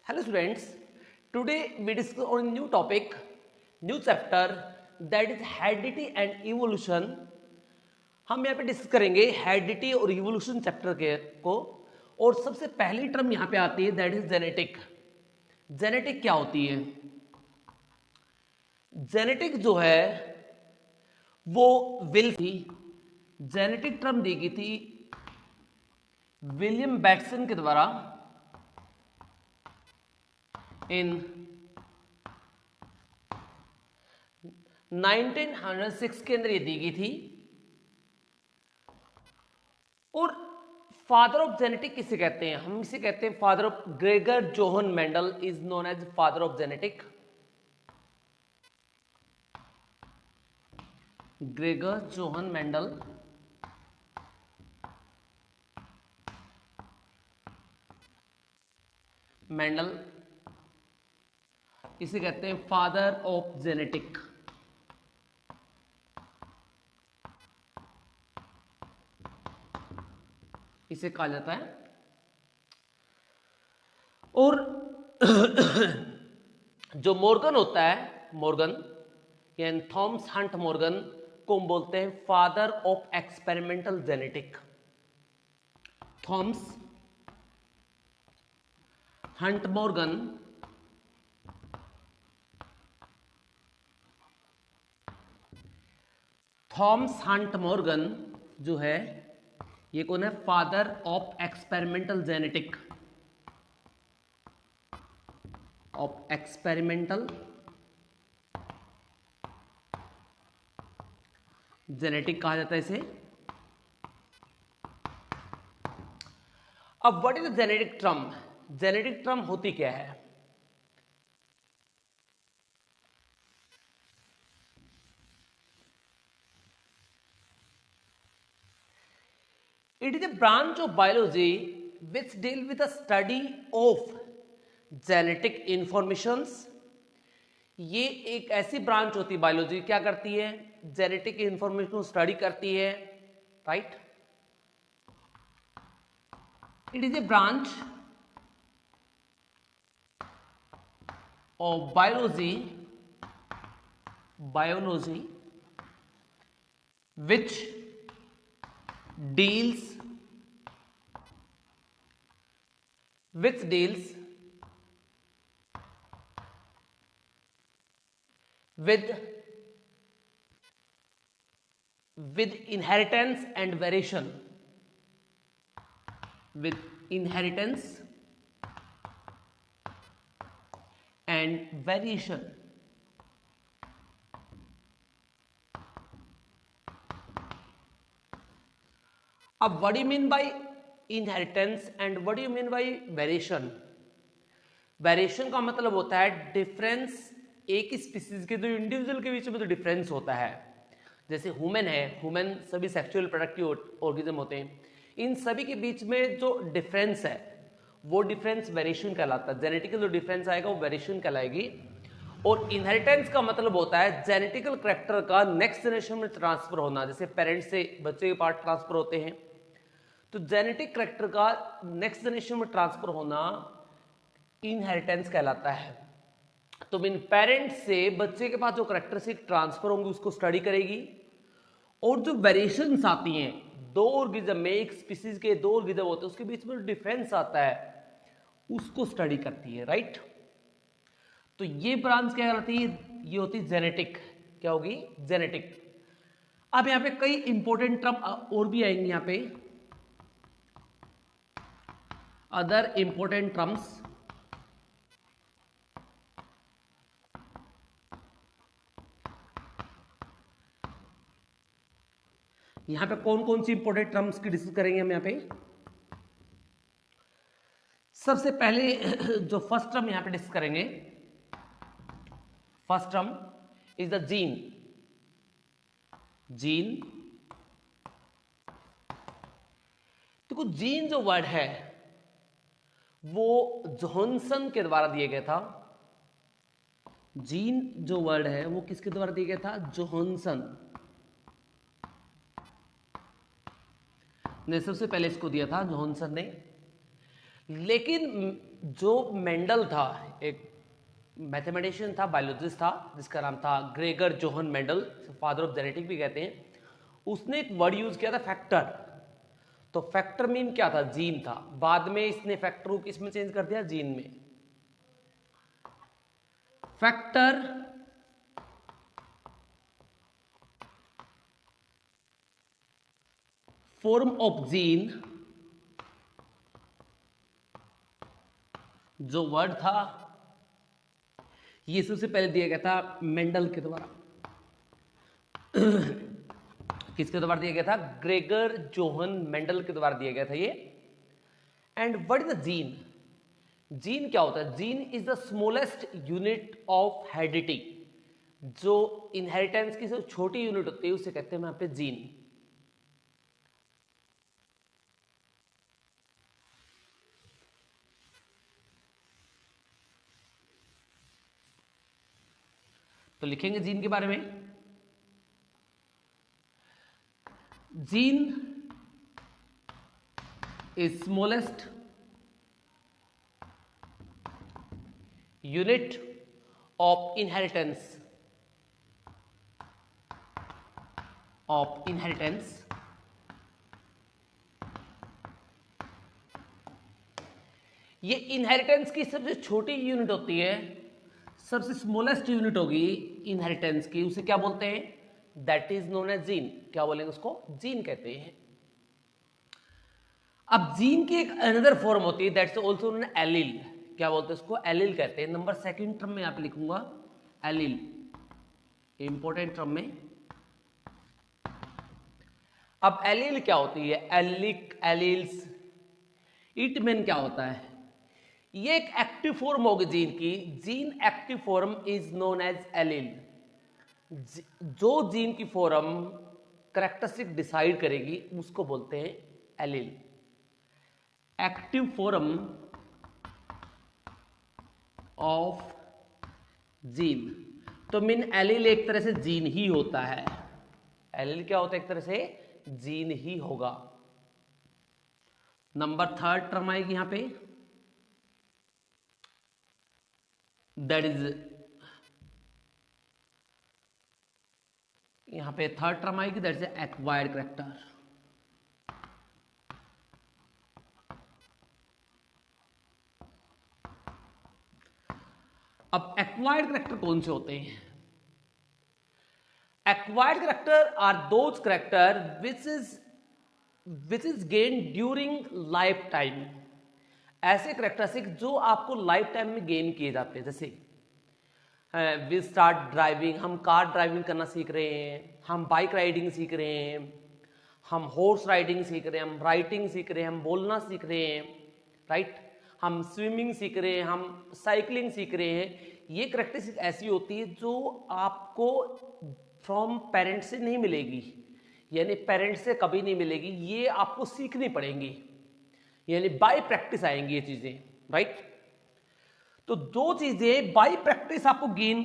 Hello students, today we discuss on a new topic, new chapter that is heredity and evolution. हम यहाँ पे discuss करेंगे heredity और evolution chapter के को। और सबसे पहली टर्म यहाँ पे आती है दैट इज जेनेटिक। जेनेटिक क्या होती है? जेनेटिक जो है वो विल थी। जेनेटिक टर्म दी गई थी विलियम बैटसन के द्वारा इन 1906 के अंदर ये दी गई थी। और फादर ऑफ जेनेटिक किसे कहते हैं? हम इसे कहते हैं father of Gregor Johann Mendel is known as father of genetic. Gregor Johann Mendel इसे कहते हैं फादर ऑफ जेनेटिक। इसे कहा जाता है। और जो मॉर्गन होता है, मॉर्गन यानी थॉमस हंट मॉर्गन को हम बोलते हैं father of experimental genetic. Thomas Hunt Morgan Thomas Hunt Morgan जो है ये कौन है? Father of experimental genetic, of experimental genetic कहा जाता है इसे। अब what is the genetic term? Genetic term होती क्या है? It is a branch of biology which deal with the study of genetic informations. ये एक ऐसी ब्रांच होती है बायोलॉजी, क्या करती है? जेनेटिक इंफॉर्मेशन को स्टडी करती है, right? It is a branch of biology which deals with inheritance and variation, with inheritance and variation. अब what do you mean by inheritance and what do you mean by variation? Variation का मतलब होता है difference एक species के, दो individual के बीच में तो डिफरेंस होता है। जैसे ह्यूमन है, ह्यूमन सभी सेक्सुअल प्रोडक्टिव ऑर्गेनिज्म होते हैं, इन सभी के बीच में जो डिफरेंस है वो डिफरेंस वेरिएशन कहलाता है। जेनेटिकल जो डिफरेंस आएगा वो वेरिएशन कहलाएगी। और इनहेरिटेंस का मतलब होता है जेनेटिकल कैरेक्टर का नेक्स्ट जनरेशन में ट्रांसफर होना। जैसे पेरेंट्स से बच्चे के पार्ट ट्रांसफर होते हैं, तो जेनेटिक कैरेक्टर का नेक्स्ट जनरेशन में ट्रांसफर होना इनहेरिटेंस कहलाता है। तो इन पेरेंट्स से बच्चे के पास जो कैरेक्टरिस्टिक ट्रांसफर होंगे उसको स्टडी करेगी। और जो वेरिएशंस आती हैं दो ऑर्गेनिज्म में, एक स्पीसीज के दो ऑर्गेनिज्म होते हैं उसके बीच में डिफरेंस आता है उसको स्टडी करती है, राइट? तो ये ब्रांच क्या कहलाती है? ये होती है जेनेटिक। क्या होगी? जेनेटिक। अब यहां पे कई इंपॉर्टेंट टर्म और भी आएंगे यहां पे, अदर इंपॉर्टेंट टर्म्स। यहां पे कौन कौन सी इंपॉर्टेंट टर्म्स की डिस्कस करेंगे हम यहां पे? सबसे पहले जो फर्स्ट टर्म यहां पे डिस्कस करेंगे, first term is the gene. Gene, देखो जीन जो वर्ड है वो जॉनसन के द्वारा दिया गया था। जीन जो वर्ड है वो किसके द्वारा दिया गया था? जॉनसन ने सबसे पहले इसको दिया था, जॉनसन ने। लेकिन जो मेंडल था, एक मैथमेटिशियन था, बायोलॉजिस्ट था, जिसका नाम था Gregor Johann Mendel, father of genetic भी कहते हैं, उसने एक वर्ड यूज किया था फैक्टर। तो फैक्टर मीन क्या था? जीन था। बाद में इसने फैक्टर को किस में चेंज कर दिया? जीन में। फैक्टर फॉर्म ऑफ जीन, जो वर्ड था ये सबसे पहले दिया गया था मेंडल के द्वारा। किसके द्वारा दिया गया था? ग्रेगर जोहन मेंडल के द्वारा दिया गया था ये। And what is the gene? Gene क्या होता है? Gene is the smallest unit of heredity. जो इनहेरिटेंस की सबसे छोटी यूनिट होती है उसे कहते हैं यहां पे जीन। तो लिखेंगे जीन के बारे में। Gene is smallest unit of inheritance ये इनहेरिटेंस की सबसे छोटी यूनिट होती है, सबसे स्मॉलेस्ट यूनिट होगी इनहेरिटेंस की, उसे क्या बोलते हैं? That is known as gene. क्या बोलेंगे उसको? जीन कहते हैं। अब जीन की एक अनदर फॉर्म होती है दैट्स आल्सो नोन एलील। क्या बोलते हैं उसको? एलील कहते हैं। नंबर सेकंड टर्म में आप लिखूंगा एलील, इंपॉर्टेंट टर्म में। अब एलील क्या होती है? एलिक, एलील्स, इट मीन क्या होता है? ये एक एक्टिव फॉर्म होगी जीन की। Gene active form is known as allele. जो जीन की फॉर्म कैरेक्टरिस्टिक डिसाइड करेगी उसको बोलते हैं allele. Active form of gene, तो मीन एलील एक तरह से जीन ही होता है। एलील क्या होता है? एक तरह से जीन ही होगा। नंबर थर्ड टर्म आएगी यहां पे, दैट इज, यहां पे थर्ड टर्म आएगी दैट इज एक्वायर्ड कैरेक्टर। अब एक्वायर्ड कैरेक्टर कौन से होते हैं? Acquired character are those character which is gain during lifetime. ऐसे कैरेक्टरिस्टिक जो आपको लाइफ टाइम में गेन किए जाते हैं। जैसे वी स्टार्ट ड्राइविंग, हम कार ड्राइविंग करना सीख रहे हैं, हम बाइक राइडिंग सीख रहे हैं, हम हॉर्स राइडिंग सीख रहे हैं, हम राइटिंग सीख रहे हैं, हम बोलना सीख रहे हैं, राइट, हम स्विमिंग सीख रहे हैं, हम साइकिलिंग सीख रहे हैं। ये कैरेक्टरिस्टिक ऐसी होती है जो आपको फ्रॉम पेरेंट्स से नहीं मिलेगी, यानी पेरेंट्स से कभी नहीं मिलेगी, ये आपको सीखनी पड़ेंगी, यानी बाय प्रैक्टिस आएंगी ये चीजें, राइट। तो जो चीजें बाय प्रैक्टिस आपको गेन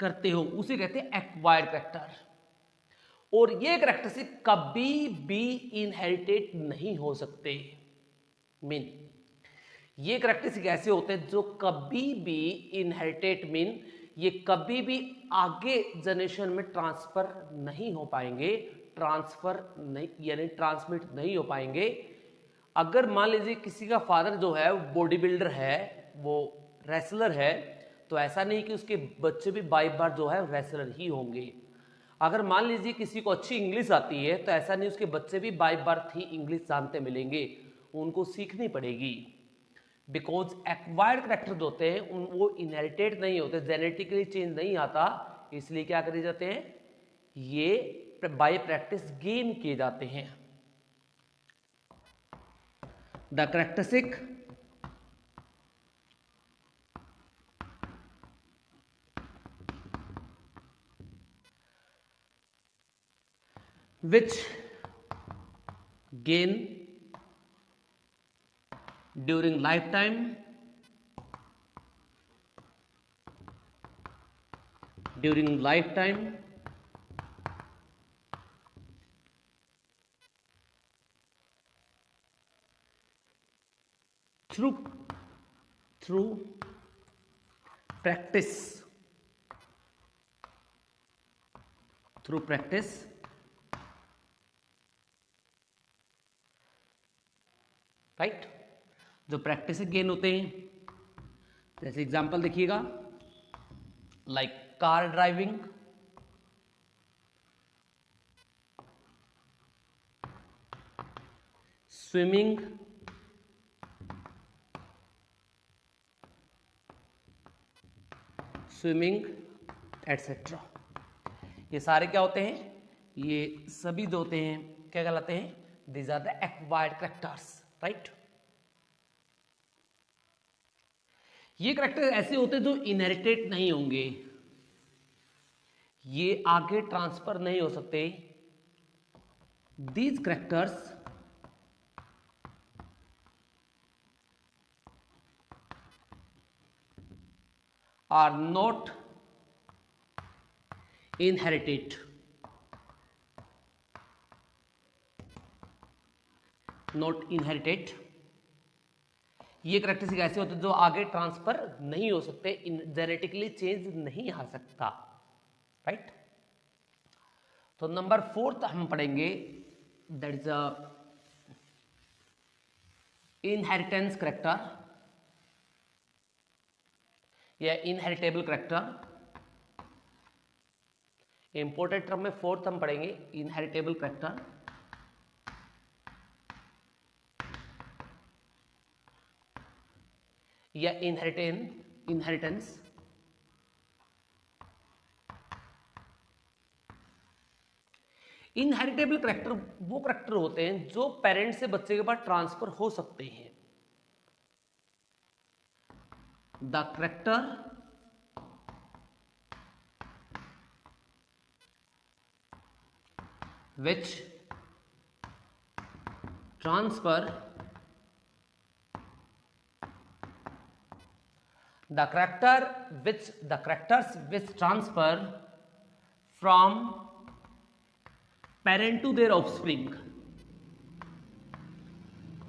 करते हो उसे कहते हैं एक्वायर्ड कैरेक्टर। और ये कैरेक्टरिस्टिक कभी भी इनहेरिटेड नहीं हो सकते। मीन ये कैरेक्टरिस्टिक ऐसे होते हैं जो कभी भी इनहेरिटेड, मीन ये कभी भी आगे जनरेशन में ट्रांसफर नहीं हो पाएंगे, ट्रांसफर नहीं यानी ट्रांसमिट नहीं हो पाएंगे। अगर मान लीजिए किसी का फादर जो है वो बॉडी बिल्डर है, वो रेसलर है, तो ऐसा नहीं कि उसके बच्चे भी बाई बार जो है रेसलर ही होंगे। अगर मान लीजिए किसी को अच्छी इंग्लिश आती है तो ऐसा नहीं उसके बच्चे भी बाय बर्थ ही इंग्लिश जानते मिलेंगे, उनको सीखनी पड़ेगी। बिकॉज एक्वायर्ड कैरेक्टर जो होते हैं वो इनहेरिटेड नहीं होते, जेनेटिकली चेंज नहीं आता, इसलिए क्या करे जाते हैं? ये बाय प्रैक्टिस गेन किए जाते हैं। The characteristic which gain during lifetime through through practice, through practice right, जो प्रैक्टिस से गेन होते हैं। जैसे एग्जांपल देखिएगा, like car driving, swimming, swimming etcetera. ये सारे क्या होते हैं? ये सभी जो होते हैं क्या कहलाते हैं? These are the acquired characters right. ये कैरेक्टर ऐसे होते हैं जो इनहेरिटेड नहीं होंगे, ये आगे ट्रांसफर नहीं हो सकते। These characters are not inherited, not inherited। ये कैरेक्टरिस्टिक ऐसे होते हैं जो आगे ट्रांसफर नहीं हो सकते, जेनेटिकली चेंज नहीं आ सकता राइट। तो नंबर 4 हम पढ़ेंगे, that is a inheritance character या इनहेरिटेबल कैरेक्टर। इंपोर्टेंट टर्म में 4 हम पढ़ेंगे, इनहेरिटेबल कैरेक्टर या इनहेरिटेंस। इनहेरिटेबल कैरेक्टर वो कैरेक्टर होते हैं जो पेरेंट से बच्चे के पास ट्रांसफर हो सकते हैं। The character which transfer the characters which transfer from parent to their offspring,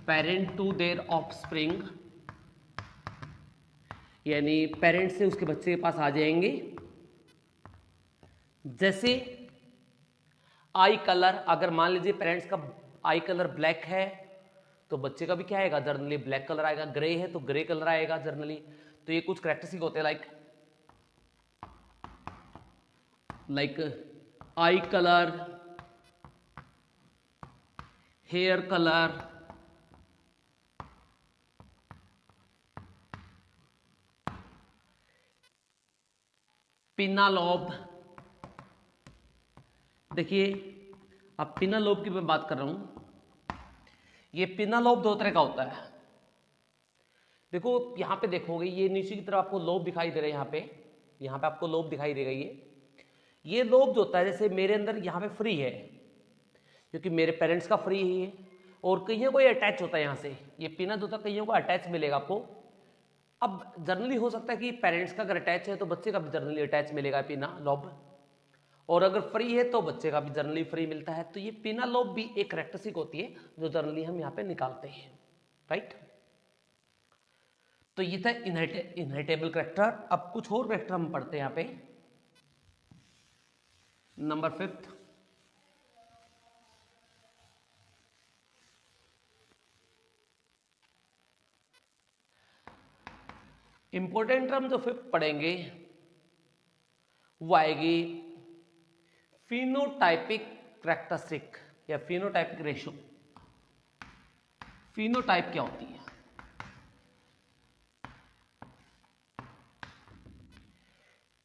parent to their offspring, यानी पेरेंट से उसके बच्चे के पास आ जाएंगे। जैसे आई कलर, अगर मान लीजिए पेरेंट्स का आई कलर ब्लैक है तो बच्चे का भी क्या आएगा? जनरली ब्लैक कलर आएगा। ग्रे है तो ग्रे कलर आएगा जनरली। तो ये कुछ कैरेक्टरिस्टिक होते हैं like eye colour, hair colour, pinna lobe. देखिए अब पिना लोब की मैं बात कर रहा हूं। ये पिना लोब 2 तरह का होता है। देखो यहां पे देखोगे, ये नीचे की तरफ आपको लोब दिखाई दे रहा है। यहां पे आपको लोब दिखाई देगा। ये लोब जो होता है, जैसे मेरे अंदर यहां पे फ्री है क्योंकि मेरे पेरेंट्स का फ्री है, और कईयों को ये अटैच होता है यहां से। ये पिना जो होता है कईयों को अटैच मिलेगा आपको। अब जनरली हो सकता है कि पेरेंट्स का अगर अटैच है तो बच्चे का भी जनरली अटैच मिलेगा पिना लोब, और अगर फ्री है तो बच्चे का भी जनरली फ्री मिलता है। तो ये पिना लोब भी एक कैरेक्टरिस्टिक होती है जो जनरली हम यहाँ पे निकालते हैं राइट। तो ये था इनहेरिटेबल कैरेक्टर। अब कुछ और कैरेक्टर हम पढ़ते हैं यहाँ पे। नंबर 5 इंपॉर्टेंट टर्म जो 5 पढ़ेंगे वो आएगी फिनोटाइपिक कैरेक्टरिस्टिक या फिनोटाइपिक रेशियो। फिनोटाइप क्या होती है?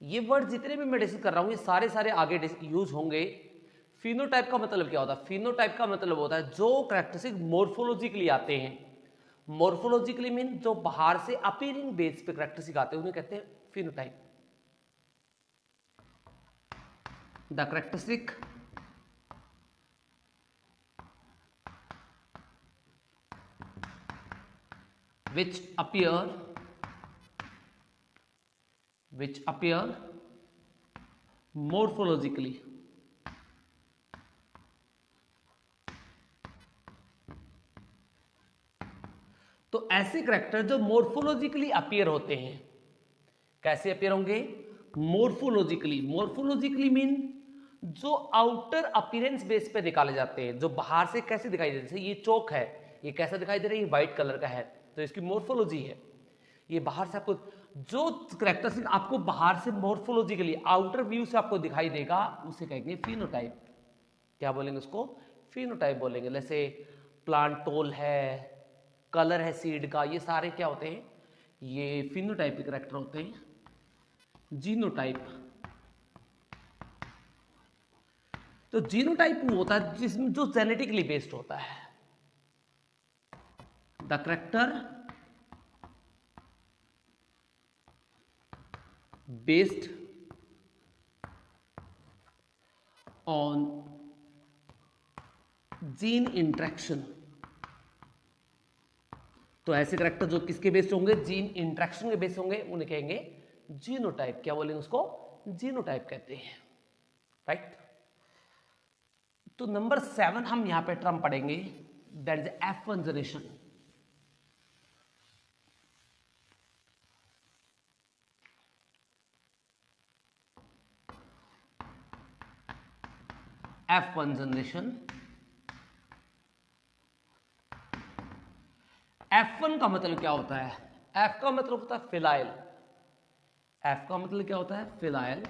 ये वर्ड जितने भी मैं डिस्कस कर रहा हूं ये सारे आगे यूज होंगे। फिनोटाइप का मतलब क्या होता है? फिनोटाइप का मतलब होता है जो कैरेक्टरिस्टिक मोर्फोलॉजिकली आते हैं। मोर्फोलॉजिकली मीन जो बाहर से अपीयरिंग बेस पे कैरेक्टरिस्टिक आते हैं उन्हें कहते हैं phenotype. The characteristic which appear morphologically, तो ऐसे करेक्टर जो मोर्फोलॉजिकली अपीयर होते हैं, कैसे अपीयर होंगे? मोर्फोलॉजिकली। मोर्फोलॉजिकली मीन जो आउटर अपीयरेंस बेस पे निकाले जाते हैं, जो बाहर से कैसे दिखाई देते हैं। जैसे ये चौक है, ये कैसा दिखाई दे रहा है? ये व्हाइट कलर का है, तो इसकी मोर्फोलॉजी है। ये बाहर से आपको जो करेक्टरिस्टिक आपको बाहर से मोर्फोलॉजिकली आउटर व्यू से आपको दिखाई देगा, उसे कहेंगे फिनोटाइप। क्या बोलेंगे उसको? फिनोटाइप बोलेंगे। जैसे प्लांट टोल है, कलर है सीड का, ये सारे क्या होते हैं? ये फिनोटाइप के करेक्टर होते हैं। जीनोटाइप, तो जीनोटाइप वो होता है जिसमें जो जेनेटिकली बेस्ड होता है। The character based on gene interaction. तो ऐसे करेक्टर जो किसके बेस्ड होंगे? जीन इंट्रैक्शन के बेस्ड होंगे, उन्हें कहेंगे जीनोटाइप। क्या बोलेंगे उसको? जीनोटाइप कहते हैं, राइट। तो नंबर 7 हम यहां पे टर्म पढ़ेंगे, that is F1 generation. F1 generation. F1 का मतलब क्या होता है? F का मतलब होता है फिलाइल। F का मतलब क्या होता है? फिलाइल,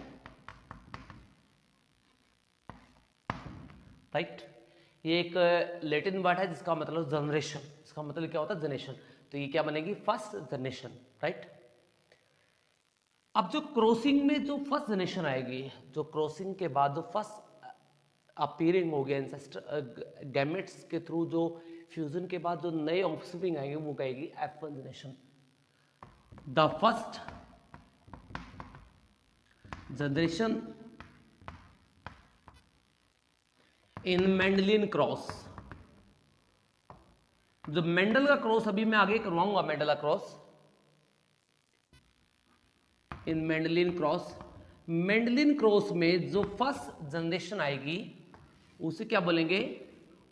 राइट। ये एक लैटिन वर्ड है जिसका मतलब जनरेशन। इसका मतलब क्या होता है? जनरेशन। तो ये क्या बनेगी? First generation, right. अब जो क्रॉसिंग में जो फर्स्ट जनरेशन आएगी, जो क्रॉसिंग के बाद जो फर्स्ट अपीयरिंग हो गया एंसेस्टर गैमेट्स के थ्रू, जो फ्यूजन के बाद जो नए ऑफस्प्रिंग आएंगे, वो कहेगी F1 generation. The first generation in Mendelian cross. जो मेंडल का क्रॉस अभी मैं आगे करवाऊंगा, मेंडल का cross in Mendelian cross. Mendelian cross में जो फर्स्ट जनरेशन आएगी उसे क्या बोलेंगे?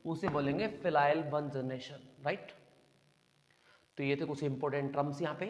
उसे बोलेंगे फिलाइल 1 जनरेशन, राइट। तो ये थे कुछ इंपॉर्टेंट टर्म्स यहां पे।